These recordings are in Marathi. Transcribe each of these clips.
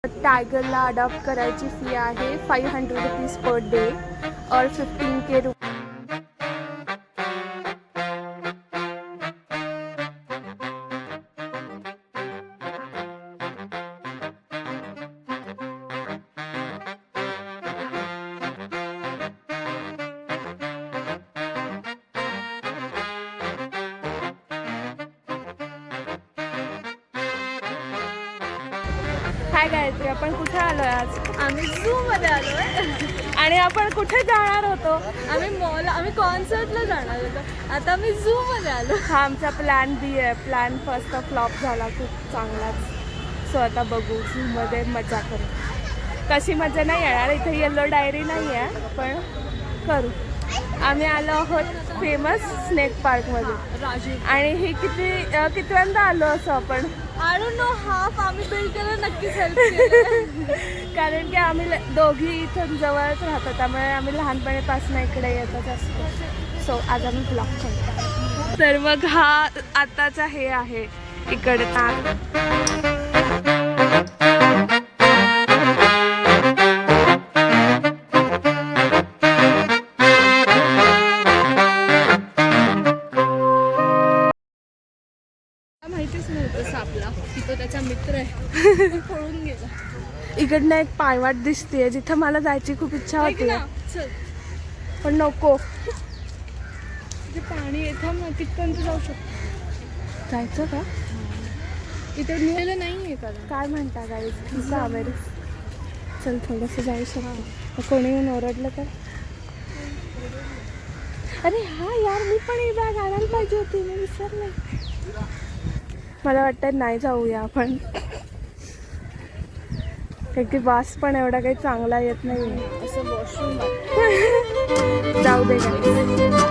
टायगरला अडॉप्ट करायची फी आहे 500 रुपीज पर डे और 15K रुपीज. हाय गायत्री, आपण कुठे आलोय आज? आम्ही झू मध्ये आलोय आणि आपण कुठे जाणार होतो? आम्ही कॉन्सर्टला जाणार होतो. आता आम्ही झू मध्ये आलो. हा आमचा प्लॅन बी आहे. प्लॅन फर्स्ट फ्लॉप झाला खूप चांगलाच. सो आता बघू, झूमध्ये मजा करू. तशी मजा नाही येणार, इथे येलो डायरी नाही आहे, पण करू. आम्ही आलो आहोत फेमस स्नेक पार्कमध्ये. राजीव आणि ही कितव्यांदा आलो असं आपण? आय डोंट नो, हाफ आम्ही बिल केलं नक्कीच हेल्प कारण की आम्ही दोघी इथून जवळच राहतो, त्यामुळे आम्ही लहानपणीपासून इकडे येतच असतो. सो आज आम्ही ब्लॉग करतो. तर मग हा आताचा हे आहे इकडचा. माहितीच नव्हतं सापला की तो त्याचा मित्र आहे. पळून गेला. इकडनं एक पायवाट दिसतेय जिथं मला जायची खूप इच्छा होती, चल, पण नको. तिथे पाणी येतं मग तिथपर्यंत जाऊ शकतो. जायचं का? इथे निघायला नाही आहे का? काय म्हणता गाईज? जावे चल, थोडंसं जाऊ शकतो. कोणी येऊन ओरडलं तर? अरे हा यार, मी पण ही बॅग आणायला पाहिजे होती, मी विसरले. मला वाटतं नाही जाऊया आपण, कारण की वास पण एवढा काही चांगला येत नाही. असं वॉशरूम जाऊ दे guys.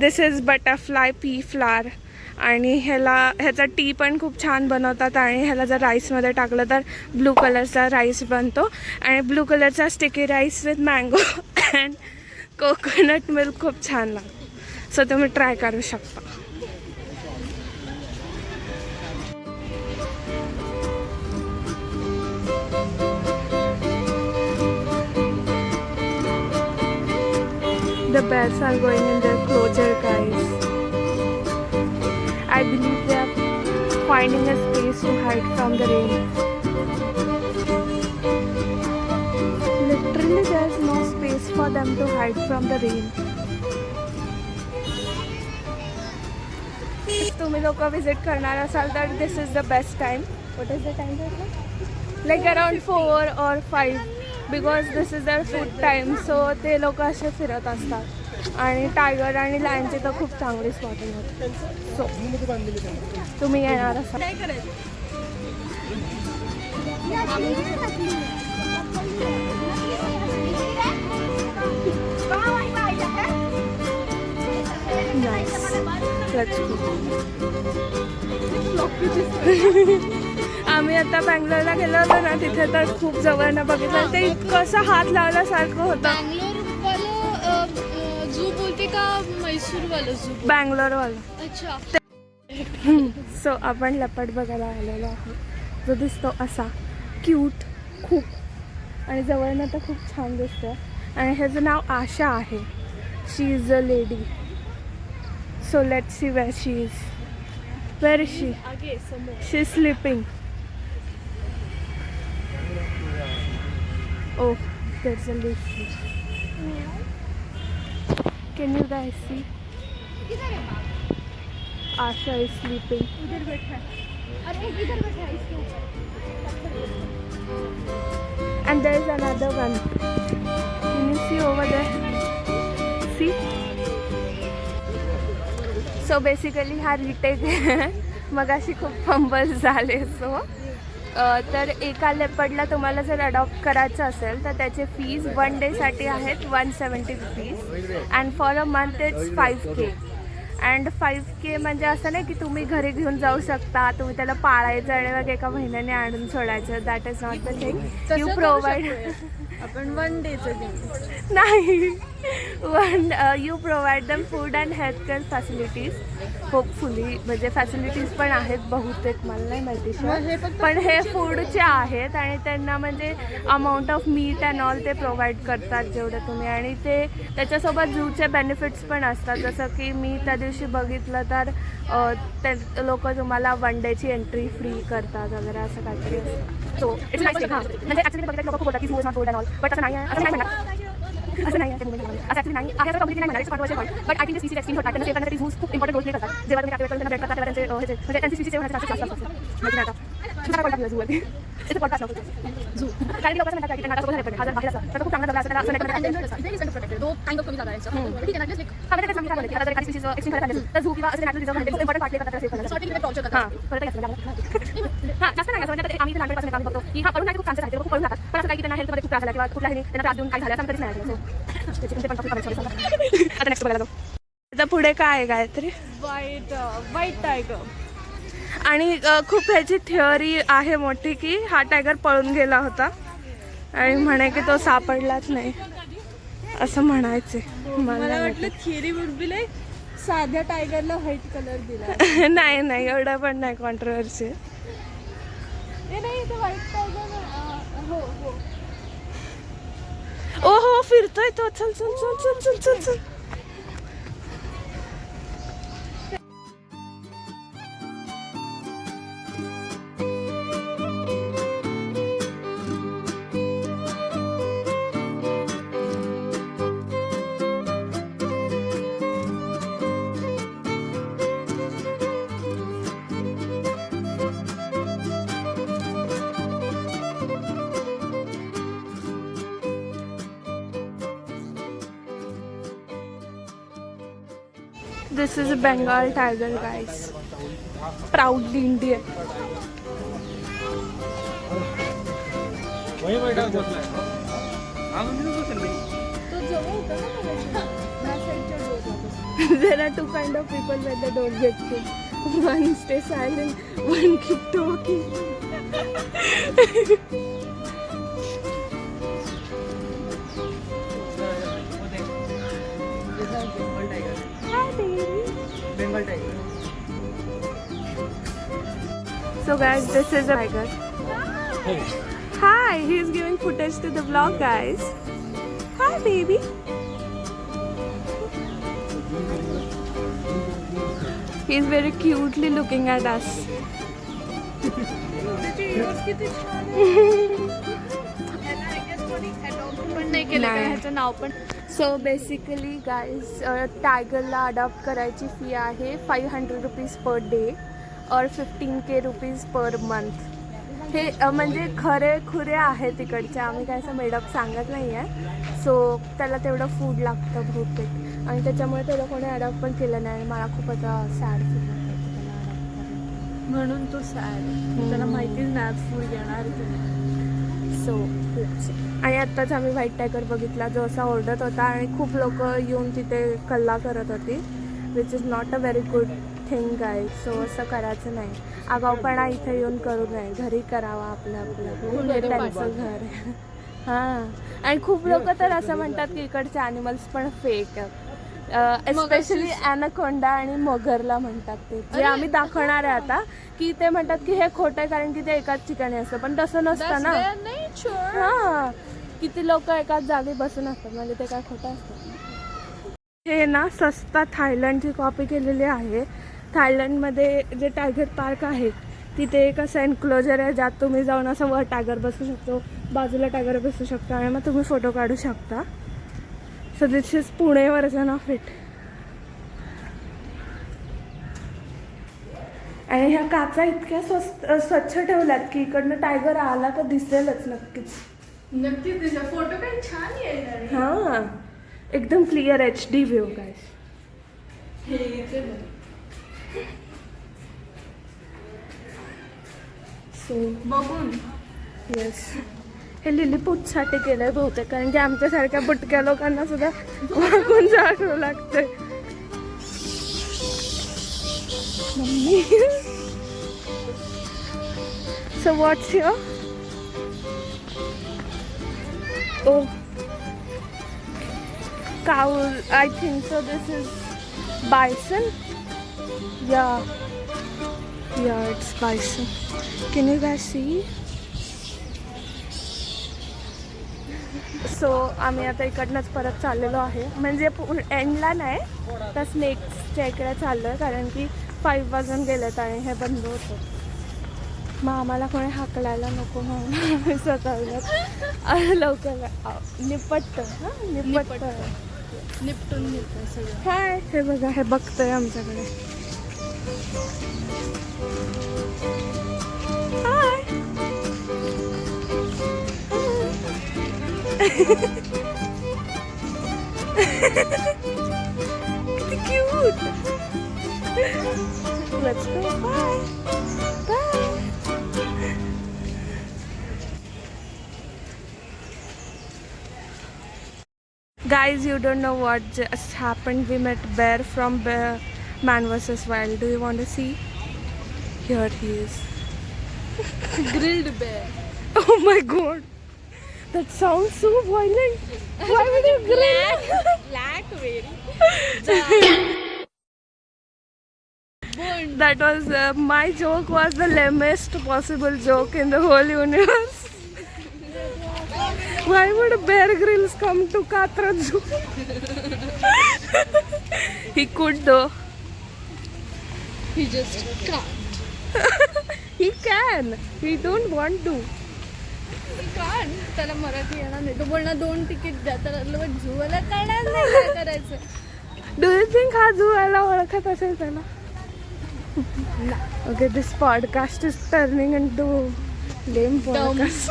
This is butterfly pea flower. आणि ह्याचा टी पण खूप छान बनवतात. आणि ह्याला जर राईसमध्ये टाकलं तर ब्लू कलरचा राईस बनतो. आणि ब्लू कलरचा sticky rice with mango and coconut milk खूप छान लागतो. सो तुम्ही ट्राय करू शकता. The bears are going in their closure, guys. I believe they are finding a space to hide from the rain. Literally, there's no space for them to hide from the rain. If तुम्ही लोक visit करणार असाल तर this is the best time. What is the time right now? Like around 4 or 5. Because this is दर फूड टाईम. सो ते लोक असे फिरत असतात. आणि टायगर आणि लायनची तर खूप चांगली स्पॉटिंग होते. सो तुम्ही येणार असाल काय करायचं? आम्ही आता बँगलोरला गेलो होतो ना, तिथे तर खूप जवळनं बघितलं. ते इतकं असं हात लावल्यासारखं होतं. बँगलोरवालं झू बोलते का मैसूरवालं झू? बँगलोरवालं. अच्छा. सो आपण लेपर्ड बघायला आलेलो आहोत, जो दिसतो असा क्यूट खूप. आणि जवळनं तर खूप छान दिसतं. आणि ह्याचं नाव आशा आहे. She is a lady. So let see where she is. Where is she? आगे समोर. She is sleeping. Oh, there's a leaf. Can you guys see? Asha is sleeping. इधर बैठा है. अरे इधर बैठा है इसके ऊपर. And there is another one. Can you see over there? See? So basically हा रिटेक आहे. मगाशी खूप फंबल झाले. सो तर एका लेपर्डला तुम्हाला जर अडॉप्ट करायचं असेल तर त्याचे फीज 1 डेसाठी आहेत 170 rupees. And for a month it's 5K. And 5K म्हणजे असं नाही की तुम्ही घरी घेऊन जाऊ शकता, तुम्ही त्याला पाळायचं आणि मग एका महिन्याने आणून सोडायचं. That is not the thing. You provide आपण 1 डेचं घेऊ. नाही, यू प्रोव्हाइड दम food and health care facilities hopefully. म्हणजे फॅसिलिटीज पण आहेत बहुतेक, मला नाही माहिती sure. पण हे फूडचे आहेत आणि त्यांना म्हणजे amount of meat and all ते प्रोव्हाइड करतात जेवढं तुम्ही. आणि ते त्याच्यासोबत झूचे बेनिफिट्स पण असतात. जसं की मी त्या दिवशी बघितलं तर ते लोक तुम्हाला 1 डेची एंट्री फ्री करतात वगैरे असं काहीतरी असतं. So it's nice. हां म्हणजे ॲक्च्युली बघितलं लोक खूप बोलतात की food is not good and all, but असं नाही आहे. असं नाही म्हणणार, असं नाही आहे. असं ॲक्च्युली नाही आहे, असं कम्प्लिटली नाही म्हणणार. It's controversial point, but I think species extinct होतात. त्यांना सेव्ह करण्यासाठी झूज खूप इम्पॉर्टंट रोल प्ले करतात. जेव्हा तुम्ही कॅप्टिवेट करता, ब्रेक करतात, तेव्हा त्यांचे म्हणजे त्यांची स्पीसीज सेव्ह होण्यासाठी जास्त असतं. माहिती नाही आता दुसरा पॉईंट झू आहे. इथे पॉडकास्ट नको झू. काही लोक असं म्हणतात की त्यांना आता सोबत हा जर बाहेर असं तर खूप चांगला जगला असं त्याला असं नाही तो काइंड ऑफ कमी झाला आहे. ठीक आहे ना, जस्ट हा म्हणजे सांगितलं बोलले की आता जर एखादी स्पीसीज एक्सटिंक्ट करायला लागली तर झू किंवा असं नॅचरल रिझर्व मध्ये खूप इम्पॉर्टंट पार्ट प्ले करतात सेव्ह करण्यासाठी. सॉर्टिंग टॉर्चर करतात. हां परत काय हां जास्त नाही असं म्हणजे आम्ही लहानपणापासून काम बघतो की हा पळून नाही खूप चान्सेस आहेत, खूप पळून जातात. पण असं काही की त्यांना हेल्थमध्ये खूप त्रास झाला किंवा कुठल्याही त्यांना त्रास देऊन काय झालं असं कधीच नाही ऐकलं. सो त्याची तुमचे पण कमेंट आता नेक्स्ट बघायला जाऊ. आता पुढे काय आहे गायत्री? White tiger. आणि खूप ह्याची थिअरी आहे मोठी की हा टायगर पळून गेला होता आणि म्हणे की तो सापडलाच नाही असं म्हणायचे. मला वाटलं थिअरी वुड बी लाईक साध्या टायगरला व्हाईट कलर दिला. नाही नाही एवढं पण नाही कॉन्ट्रोवर्सी. ते नाही ते व्हाईट टायगर. हो हो ओ हो फिरतोय तो. चल चल चल चल चल चल चल. This is a Bengal tiger, guys. Proudly Indian. There are 2 kind of people where they don't get food. One stay silent, one keep talking. Hi, baby. Bengal tiger. So guys, this is a tiger. Hey. Hi, he's giving footage to the vlog, guys. Hi, baby. He's very cutely looking at us. ह्याचं नाव पण. सो बेसिकली गाईज टायगरला अडॉप्ट करायची फी आहे 500 रुपीज पर डे और 15K रुपीज पर मंथ. हे म्हणजे खरे खुरे आहे तिकडचे, आम्ही काय असं मेडअप सांगत नाही आहे. सो त्याला तेवढं फूड लागतं बहुतेक आणि त्याच्यामुळे त्याला कोणी अडॉप्ट पण केलं नाही. आणि मला खूप आता सॅड फील होतं त्याला अडॉप्ट करायला. म्हणून तो सॅड. त्याला माहितीच नाही आज फूड घेणार तुम्ही. सो आणि आत्ताच आम्ही व्हाईट टायगर बघितला जो असा ओरडत होता आणि खूप लोक येऊन तिथे कल्ला करत होती, which is not a very good thing guys. So असं करायचं नाही. आगाऊपणा इथे येऊन करू नये, घरी करावा आपलं आपलं, हे त्यांचं घर आहे. हां आणि खूप लोक तर असं म्हणतात की इकडचे ॲनिमल्स पण फेक आहेत. एस्पेशली ॲनाकोंडा आणि मगरला म्हणतात ते, जे आम्ही दाखवणार आहे आता, की ते म्हणतात की हे खोटं आहे कारण की ते एकाच ठिकाणी असतं, पण तसं नसतं ना. हां किती लोक एकाच जागी बसून असतात, म्हणजे ते काय खोटं असतं. हे ना सस्ता थायलंडची कॉपी केलेली आहे. थायलंडमध्ये जे टायगर पार्क आहे तिथे एक असं एन्क्लोजर आहे ज्यात तुम्ही जाऊन असं वर टायगर बसू शकतो, बाजूला टायगर बसू शकतो आणि मग तुम्ही फोटो काढू शकता. So this is Pune version of it. आणि ह्या काचा इतक्या स्वच्छ ठेवल्यात की इकडनं टायगर आला तर दिसेलच नक्कीच. नक्कीच दिसला. फोटो काही छान येणार. हां एकदम क्लिअर HD व्ह्यू गाईस. सो बघून येस हे लिलीपूटसाठी केलं आहे बहुतेक, कारण की आमच्यासारख्या बुटक्या लोकांना सुद्धा वाकून जावं लागतंय. Mummy. So what's here? Oh, cow. I think so. This is bison. Yeah, it's bison. Can you guys see? So आम्ही आता इकडनंच परत चाललेलो आहे, म्हणजे एंडला नाही तर स्नेक्सच्या इकडे चाललो आहे, कारण की 5 वाजून गेलेत आणि हे बंद होतं. मग आम्हाला कोणी हाकलायला नको म्हणून स्वतः लवकर निपटतं. हां निपटतं, निपटून घेतो सगळं. हाय हे बघा, हे बघतंय आमच्याकडे. हाय cute. Let's go. Bye. Bye. Guys, you don't know what just happened. We met Bear from Man vs. Wild. Do you want to see? Here he is. Grilled bear. Oh my god. That sounds so violent. Why would you grill? Black very. That was my joke was the lamest possible joke in the whole universe. Why would Bear Grylls come to Katra Zoo? He could though. He just can't. He can. He don't want to. He can't. त्याला मराठी येणार नाही. तो बोलणार 2 तिकीट द्या. त्याला झूला कळणार नाही काय करायचं. Do you think हा zoo याला ओळखत असेल त्याला? Okay, this podcast is turning into lame podcast.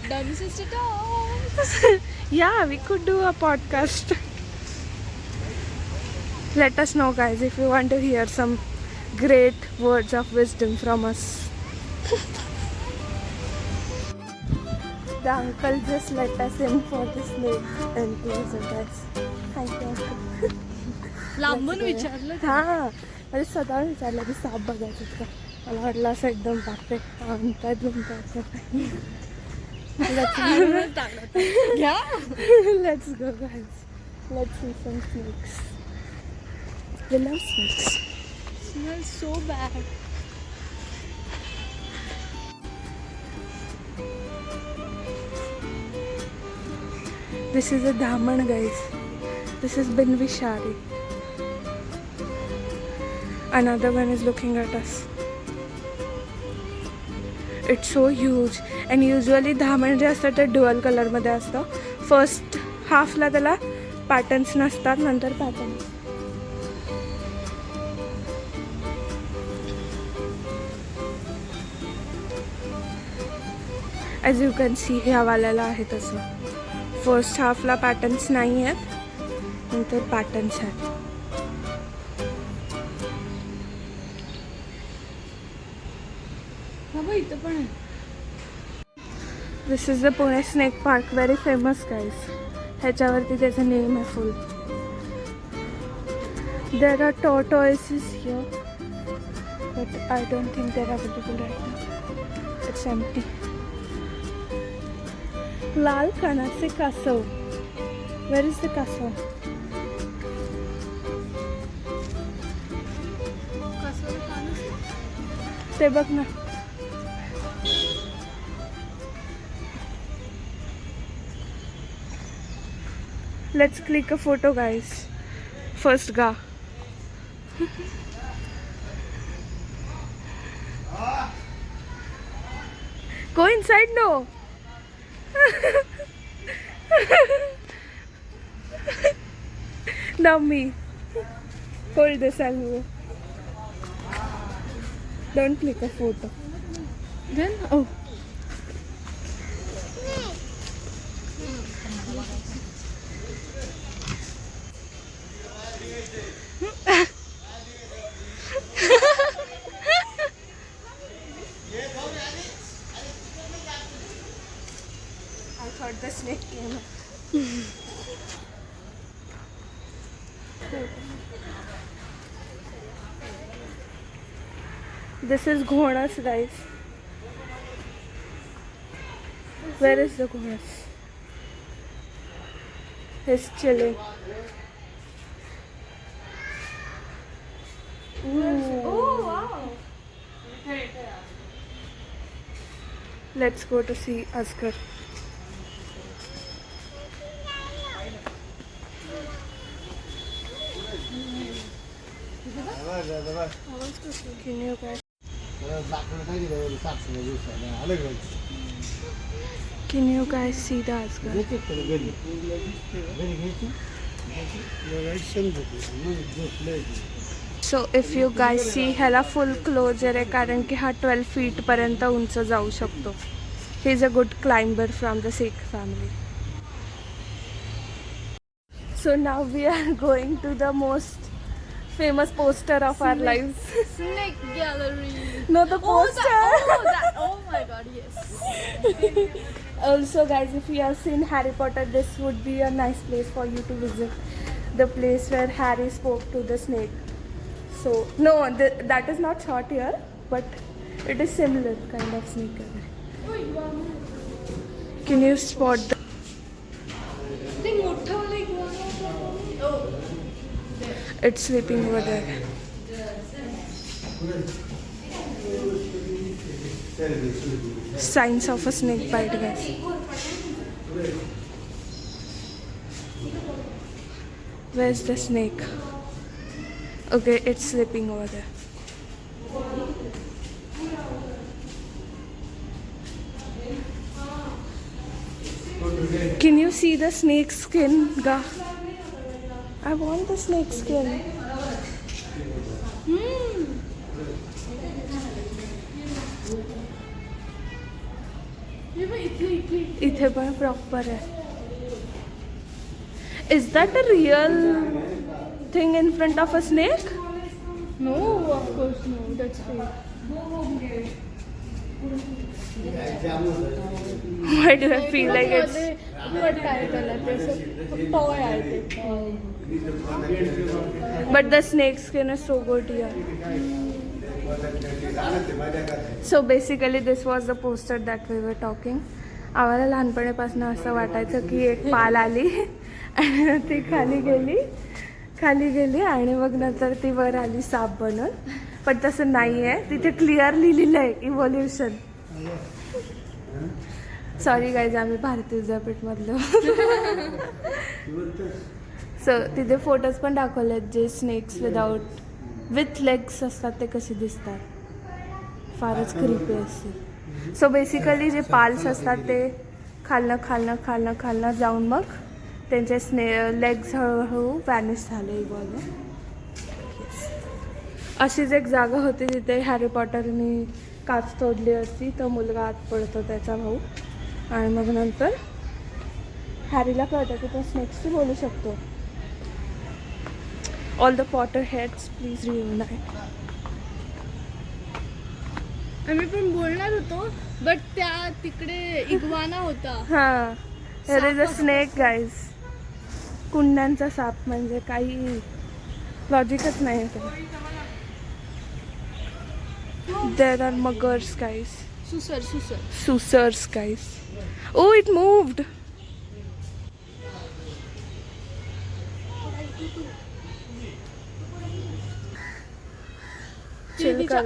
Dumb sister talks. Yeah, we could do a podcast. Let us know, guys, if you want to hear some great words of wisdom from us. The uncle just let us in for the snake enclosure, guys. Thank you, uncle. लांबून विचारलं. हां, म्हणजे स्वतःहून विचारलं की साप बघायचं का. मला वाटलं असं एकदम टाकते आणतात घ्या. Let's go, guys. Let's see some snakes. We love snakes. Smells so bad. This is a Daman, guys. This is Binvishari. Another one is looking at us. It's so huge. And usually Daman जे असतं ते ड्युअल कलरमध्ये असतं. फर्स्ट हाफला त्याला पॅटर्न्स नसतात, नंतर patterns. As you can see ह्या वाल्याला आहे तसं. फर्स्ट हाफला पॅटर्न्स नाही आहेत, नंतर पॅटर्न्स आहेत. इथं पण आहे. This is the Pune snake park, very famous guys. ह्याच्यावरती त्याचं नेम आहे full. There are tortoises here, but I don't think they're available right now. It's empty. लाल कानाचे कासव. Where is the कासव? ते बघ ना. Let's click a photo, guys. First ga. Go inside, no. Now me. Hold this, I'll move. Don't click a photo. Then, oh. I thought the snake came up. This is Ghonas, guys. Where is the Ghonas? He's chilling. Ooh. Oh wow. Let's go to see Asghar. Can you guys? Can you guys see the Asghar? So if you guys see, ह्याला full closure आहे कारण की हा 12 feet पर्यंत उंच जाऊ शकतो. He is a good climber from the Sikh family. So now we are going to the most famous poster of our lives. Snake gallery. No, the poster. Oh my god, yes. Also, guys, if you have seen Harry Potter, this would be a nice place for you to visit. The place where Harry spoke to the snake. So, no, that is not shot here, but it is similar kind of snake gallery. Can you spot the... ते मोठं वाला एक iguana. It's sleeping over there. Signs of a snake bite, guys. Where's the snake? Okay, it's sleeping over there. Can you see the snake skin, Ga? I want the snake skin. इथे पण प्रॉपर आहे. Is that a real thing in front of a snake? No, of course no. That's fake. Why do I feel like it's... What title आहे ते toy आहे ते. But the snake skin is so good here. So basically this was the poster that we were talking. आम्हाला लहानपणीपासून असं वाटायचं की एक पाल आली आणि ती खाली गेली आणि मग नंतर ती वर आली साप बनून. पण तसं नाही आहे, तिथे क्लिअर लिहिलेलं आहे इव्हॉल्युशन. सॉरी गाईज, आम्ही भारतीय विद्यापीठमधलो. सो तिथे फोटोज पण दाखवलेत जे स्नेक्स विथ लेग्स असतात ते कसे दिसतात. फारच क्रिपी असते. सो बेसिकली जे पाल्स असतात ते खालनं जाऊन मग त्यांचे लेग्स हळूहळू वॅनिश झाले इव्हॉल्व. अशीच एक जागा होती तिथे हॅरी पॉटरनी काच तोडली असती. तो मुलगा आत पडतो त्याचा भाऊ आणि मग नंतर हॅरीला कळतं की तो स्नेक्सशी बोलू शकतो. All the Potter heads please reunite. आम्ही पण बोलणार होतो बट त्या तिकडे इग्वाना होता. हां, there is a snake guys. कुंड्यांचा साप म्हणजे काही लॉजिकच नाही आहे. देयर आर मगर्स गाईज. सुसर्स गाईज. Oh, it moved.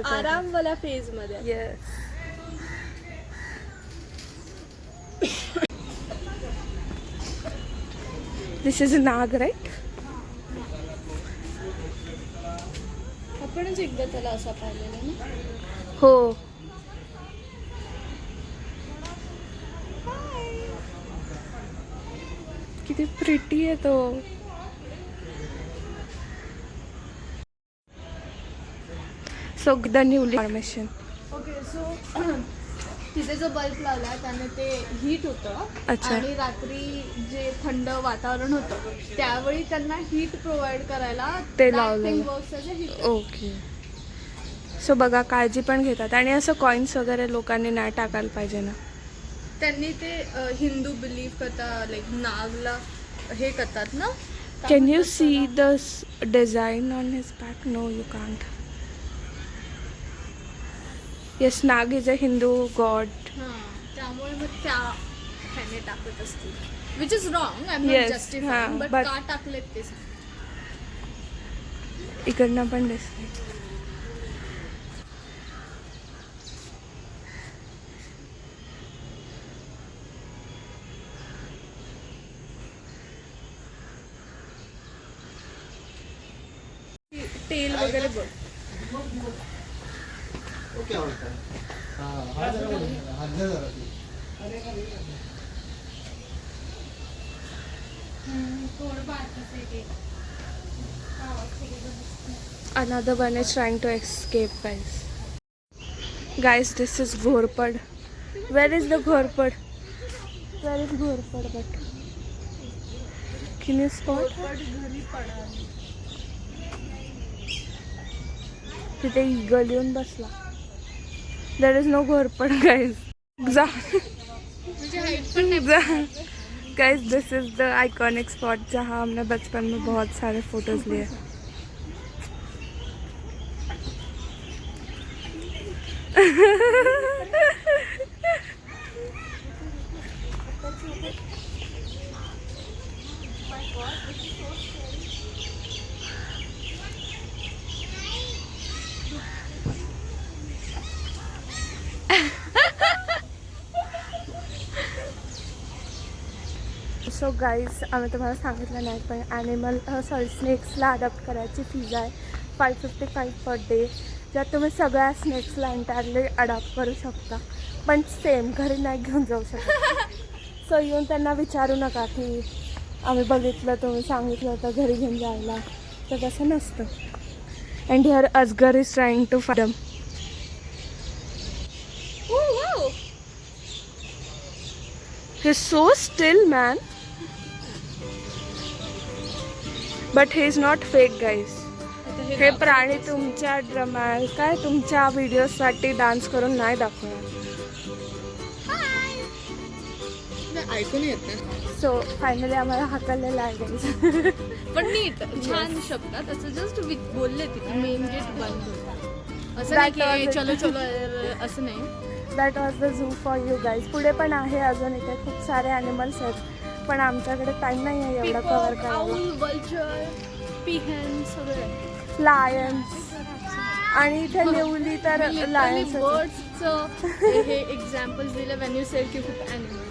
आराम वाला फेज मध्ये. येस. दिस इज अ नाग, राईट? आपणच एकदा त्याला असा पाहिलेला ना. हो. किती प्रिटी आहे तो. So the newly formation. Okay, so तिथे जो बल्ब लावला त्याने ते हीट होतं. अच्छा. आणि रात्री जे थंड वातावरण होतं त्यावेळी त्यांना हीट प्रोव्हाइड करायला ते लावलं. ओके. सो बघा, काळजी पण घेतात. आणि असं कॉईन्स वगैरे लोकांनी नाही टाकायला पाहिजे ना. त्यांनी ते हिंदू बिलीव्ह करतात, लाईक नागला हे करतात ना. Can you see the design on his back? No, you can't. Yes, Nag is a Hindu god. त्यामुळे मग त्या ह्याने टाकत असतील, which is wrong. I am Yes, not justifying, but but- का टाकलेत ते सांग. इकडनं पण दिसते. तेल वगैरे बघ. ओके आवडतं. हा जरा बोलून हात द्या जरा ती. Another one is trying to escape, guys. Guys, this is Ghorpad. Where is the Ghorpad? Where is Ghorpad? But can you spot her? घरी पडाली. तिथे ईगल येऊन बसला. There is no Ghorpad, guys. जा. म्हणजे हाईट पण नाही. जा. Guys, this is the iconic spot जहाँ हमने बचपन में बहुत सारे फोटोज लिए. सो गाईज, आम्ही तुम्हाला सांगितलं नाही पण ॲनिमल स्नेक्सला अडॉप्ट करायची फीज आहे 555 पर डे. ज्यात तुम्ही सगळ्या स्नेक्सला एंटायरली अडॉप्ट करू शकता, पण सेम घरी नाही घेऊन जाऊ शकता. सो येऊन त्यांना विचारू नका की आम्ही बघितलं तुम्ही सांगितलं होतं घरी घेऊन जायला, तर तसं नसतं. अँड हिअर अजगर इज ट्राईंग टू फायम. He is so still, man. But he is not fake, guys. हे प्राणी तुमच्या तुमच्या व्हिडिओसाठी डान्स करून नाही दाखवणार. ऐकून येत नाही. सो फायनली आम्हाला हाकललेलं आहे guys. पण नीट छान शब्दात असं जस्ट बोलले तिथे मेन गेट बंद होता. असं That नाही की was- चलो चलो असं नाही. That was the zoo for you guys. पुढे पण आहे अजून, इथे खूप सारे ॲनिमल्स आहेत, पण आमच्याकडे टाईम नाही आहे एवढा कव्हर करायला. आऊल, वल्चर, पिहन सगळे लायन्स आणि इथे नेवली तर लायन्स. बर्ड्सचं हे एक्झाम्पल्स दिलं व्हेन यू सेड की खूप ॲनिमल्स.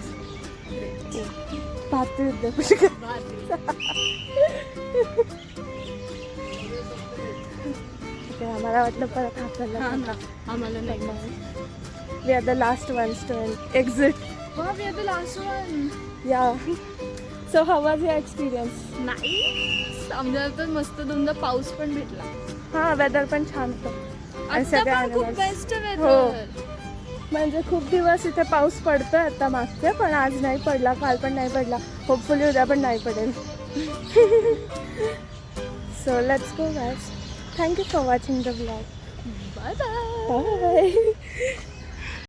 आम्हाला वाटलं परत हाकललं. आम्हाला नाही. We are the last ones to exit. Wow, we are the last one. Yeah. So how was your experience? Nice. आमच्याला तर मस्त दोनदा पाऊस पण भेटला. हा, वेदर पण छान होतं. आणि आता सगळे पण खूप animals. बेस्ट हो. वेदर. म्हणजे खूप दिवस इथे पाऊस पडतोय आता मागचे, पण आज नाही पडला, काल पण नाही पडला. होपफुली उद्या पण नाही पडेल. So let's go guys. Thank you for watching the vlog. Bye bye. Bye.